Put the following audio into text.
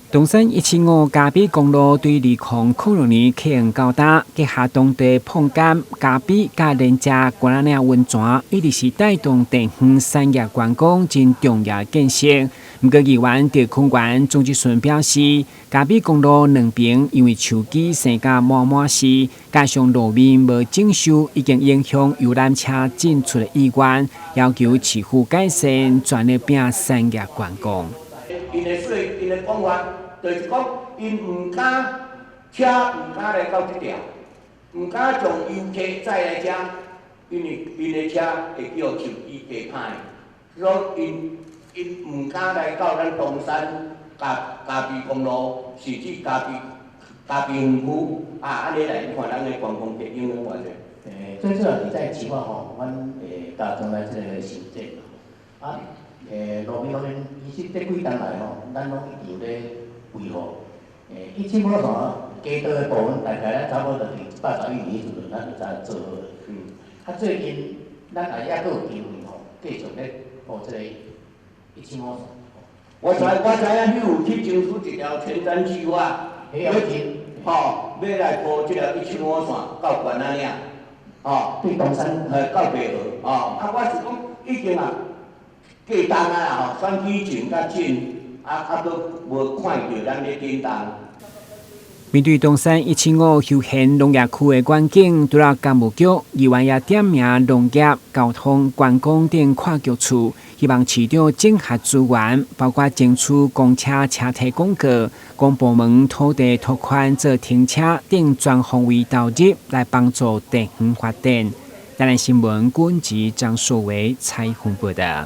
东山175嘉比公路对2006年启用交大，结合当地碰柑、嘉比甲连接关仔岭温泉，一直是带动地方产业观光真重要建设。不过，议员赵坤元总结顺表示，嘉比公路两边因为树基生甲满实，加上路面无整修，已经影响游览车进出的意愿，要求市府改善，全力拼产业观光。因的讲法，就是讲，因唔敢车唔敢来到这条，唔敢从游客载来遮，因为因的车会叫手机加歹，所以因唔敢来到咱东山嘉比公路，甚至嘉比园区安尼来看咱的观光客影响偌济。最主要是在市话吼，阮加强咱这个修正啊。路面方面，其实这几年来吼，咱拢一直咧维护。175线街道的部分，大概咱差不多就是111年时阵，咱就在做好了。最近咱也阁有机会吼，继续咧铺这个175线。我知影你有去争取一条前瞻计划，要来铺这条175线到关仔岭，对东山到北河，我是讲已经过冬啊选举前较近，都无看到咱咧叮当。面对东山175休闲农业区的环境，除了干务局，议员也点名农业、交通、观光等跨局处，希望市长整合资源，包括争取公车车体广告、公部门土地拓宽做停车等全方位投入，来帮助地方发展。台南新闻管制张硕维采访报道。